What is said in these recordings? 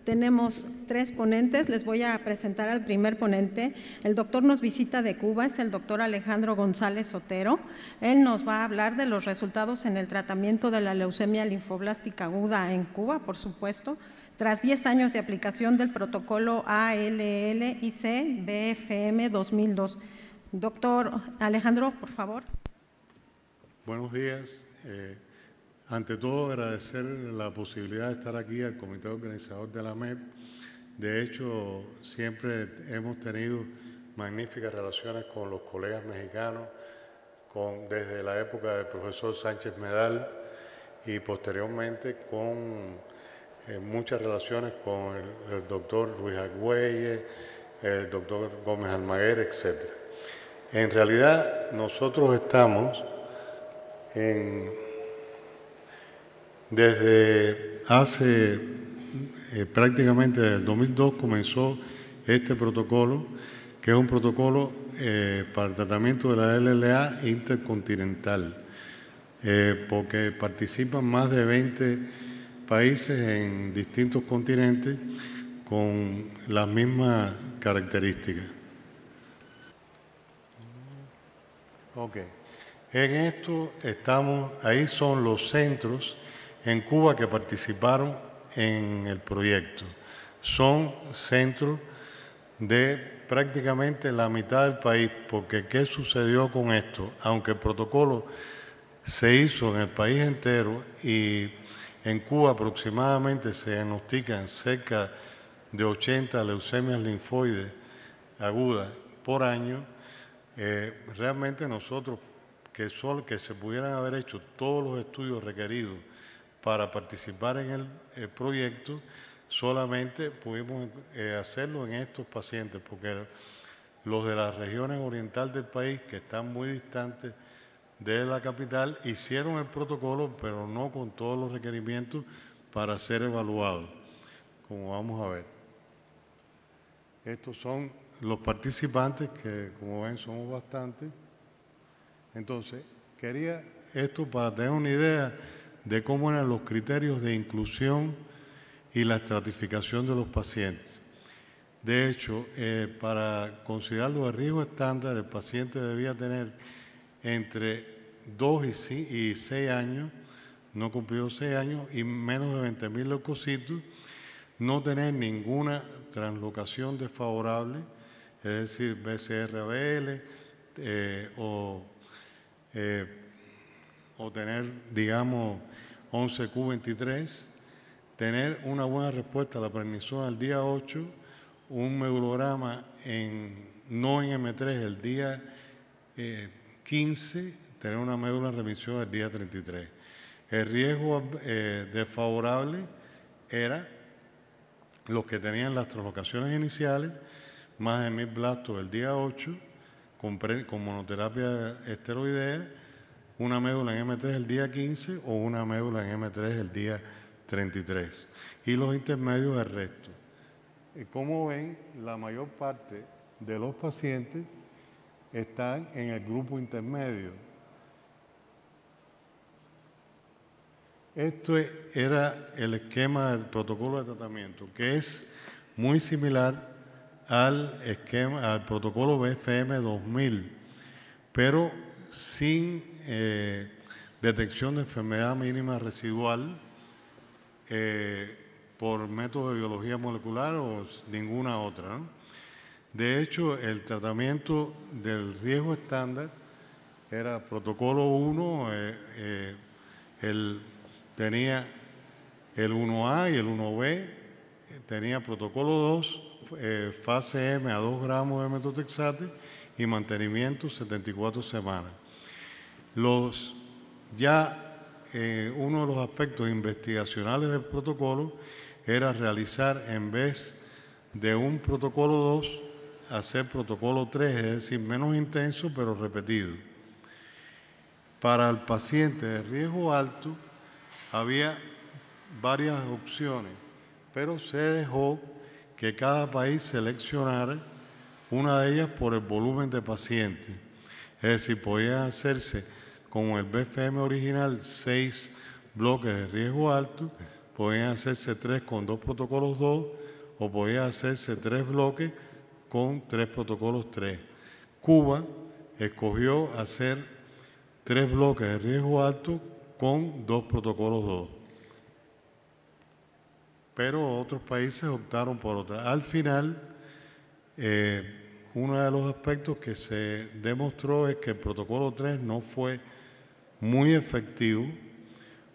Tenemos 3 ponentes. Les voy a presentar al primer ponente. El doctor nos visita de Cuba, es el doctor Alejandro González Otero. Él nos va a hablar de los resultados en el tratamiento de la leucemia linfoblástica aguda en Cuba, por supuesto, tras 10 años de aplicación del protocolo ALL-IC-BFM 2002. Doctor Alejandro, por favor. Buenos días. Ante todo, agradecer la posibilidad de estar aquí al comité organizador de la MEP. De hecho, siempre hemos tenido magníficas relaciones con los colegas mexicanos, desde la época del profesor Sánchez Medal y posteriormente con muchas relaciones con el doctor Ruiz Argüelles, el doctor Gómez Almaguer, etc. En realidad, nosotros estamos desde hace prácticamente desde el 2002 comenzó este protocolo, que es un protocolo para el tratamiento de la LLA intercontinental, porque participan más de 20 países en distintos continentes con las mismas características. Ok. En esto estamos, ahí son los centros en Cuba que participaron en el proyecto. Son centros de prácticamente la mitad del país, porque ¿qué sucedió con esto? Aunque el protocolo se hizo en el país entero y en Cuba aproximadamente se diagnostican cerca de 80 leucemias linfoides agudas por año, realmente nosotros, que se pudieran haber hecho todos los estudios requeridos para participar en el proyecto, solamente pudimos hacerlo en estos pacientes, porque los de las regiones orientales del país, que están muy distantes de la capital, hicieron el protocolo, pero no con todos los requerimientos para ser evaluados, como vamos a ver. Estos son los participantes, que como ven somos bastantes. Entonces, quería esto para tener una idea de cómo eran los criterios de inclusión y la estratificación de los pacientes. De hecho, para considerarlo de riesgo estándar, el paciente debía tener entre 2 y 6 años, no cumplido 6 años, y menos de 20.000 leucocitos, no tener ninguna translocación desfavorable, es decir, BCR-ABL, o tener, digamos, 11q23, tener una buena respuesta a la prednisona al día 8, un medulograma no en M3 el día 15, tener una médula en remisión el día 33. El riesgo desfavorable era los que tenían las translocaciones iniciales, más de 1000 blastos el día 8, con monoterapia esteroidea, una médula en M3 el día 15 o una médula en M3 el día 33. Y los intermedios el resto. Como ven, la mayor parte de los pacientes están en el grupo intermedio. Esto era el esquema del protocolo de tratamiento, que es muy similar al protocolo BFM 2000, pero sin detección de enfermedad mínima residual por método de biología molecular o ninguna otra, ¿no? De hecho, el tratamiento del riesgo estándar era protocolo 1, tenía el 1A y el 1B, tenía protocolo 2, fase M a 2 gramos de metotrexate y mantenimiento 74 semanas. Uno de los aspectos investigacionales del protocolo era realizar, en vez de un protocolo 2, hacer protocolo 3, es decir, menos intenso pero repetido. Para el paciente de riesgo alto había varias opciones, pero se dejó que cada país seleccionara una de ellas por el volumen de pacientes. Es decir, podían hacerse, como el BFM original, 6 bloques de riesgo alto, podían hacerse 3 con 2 protocolos 2, o podían hacerse 3 bloques con 3 protocolos 3. Cuba escogió hacer 3 bloques de riesgo alto con 2 protocolos 2. Pero otros países optaron por otra. Al final, uno de los aspectos que se demostró es que el protocolo 3 no fue muy efectivo,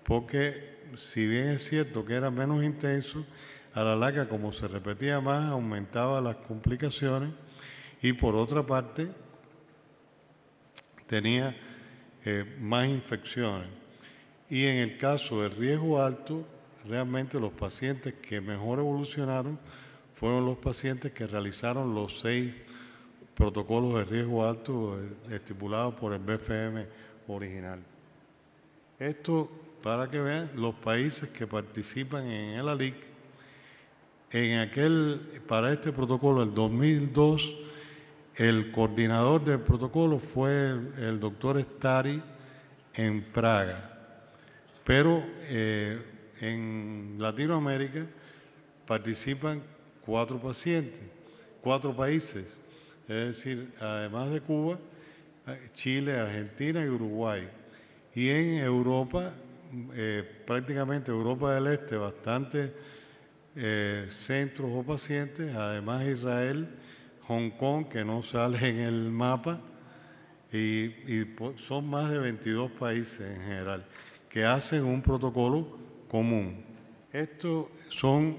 porque si bien es cierto que era menos intenso, a la larga, como se repetía más, aumentaba las complicaciones, y por otra parte tenía más infecciones. Y en el caso de riesgo alto, realmente los pacientes que mejor evolucionaron fueron los pacientes que realizaron los 6 protocolos de riesgo alto estipulados por el BFM original. Esto para que vean los países que participan en el ALIC. Para este protocolo, el 2002, el coordinador del protocolo fue el doctor Stari en Praga. Pero en Latinoamérica participan 4 países, es decir, además de Cuba, Chile, Argentina y Uruguay. Y en Europa, prácticamente Europa del Este, bastantes centros o pacientes, además Israel, Hong Kong, que no sale en el mapa, y son más de 22 países en general que hacen un protocolo común. Estos son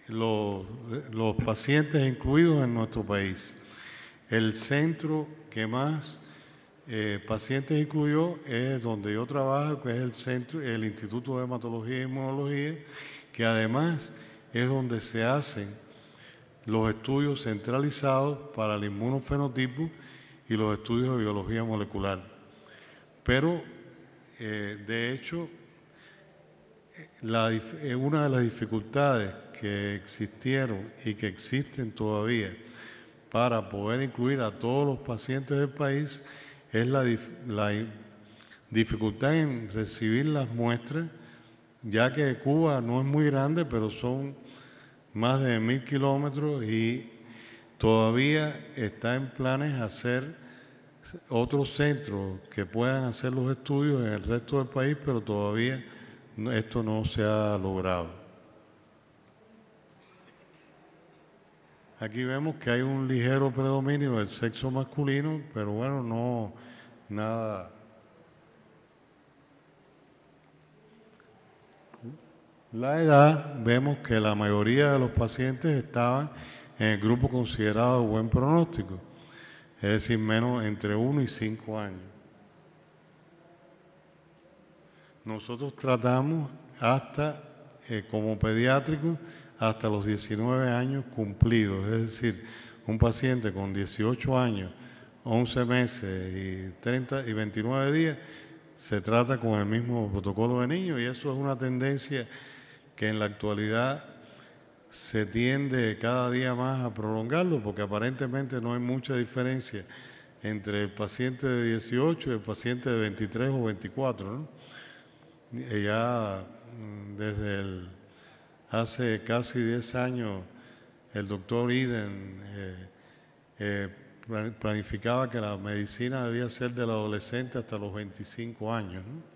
los pacientes incluidos en nuestro país. El centro que más pacientes incluyó es donde yo trabajo, que es el Instituto de Hematología e Inmunología, que además es donde se hacen los estudios centralizados para el inmunofenotipo y los estudios de biología molecular. Pero, de hecho, una de las dificultades que existieron y que existen todavía para poder incluir a todos los pacientes del país es la dificultad en recibir las muestras, ya que Cuba no es muy grande, pero son más de 1000 kilómetros, y todavía está en planes hacer otros centros que puedan hacer los estudios en el resto del país, pero todavía esto no se ha logrado. Aquí vemos que hay un ligero predominio del sexo masculino, pero bueno, no nada. La edad, vemos que la mayoría de los pacientes estaban en el grupo considerado de buen pronóstico, es decir, menos entre 1 y 5 años. Nosotros tratamos hasta, como pediátricos, hasta los 19 años cumplidos, es decir, un paciente con 18 años, 11 meses y 29 días, se trata con el mismo protocolo de niños, y eso es una tendencia que en la actualidad se tiende cada día más a prolongarlo, porque aparentemente no hay mucha diferencia entre el paciente de 18 y el paciente de 23 o 24, ¿no? Ya desde hace casi 10 años el doctor Eden planificaba que la medicina debía ser del adolescente hasta los 25 años, ¿no?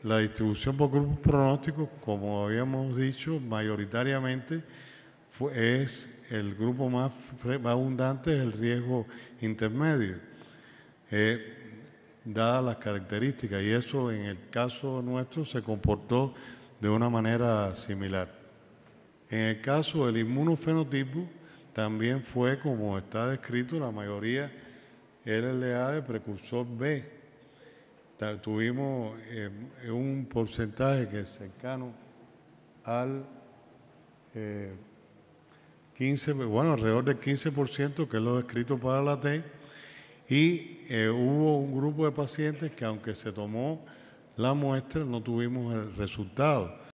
La distribución por grupos pronósticos, como habíamos dicho, mayoritariamente es el grupo más abundante, es el riesgo intermedio, dadas las características, y eso en el caso nuestro se comportó de una manera similar. En el caso del inmunofenotipo, también fue como está descrito, la mayoría LLA de precursor B. Tuvimos un porcentaje que es cercano al bueno, alrededor del 15%, que es lo descrito para la TEI, y hubo un grupo de pacientes que aunque se tomó la muestra, no tuvimos el resultado.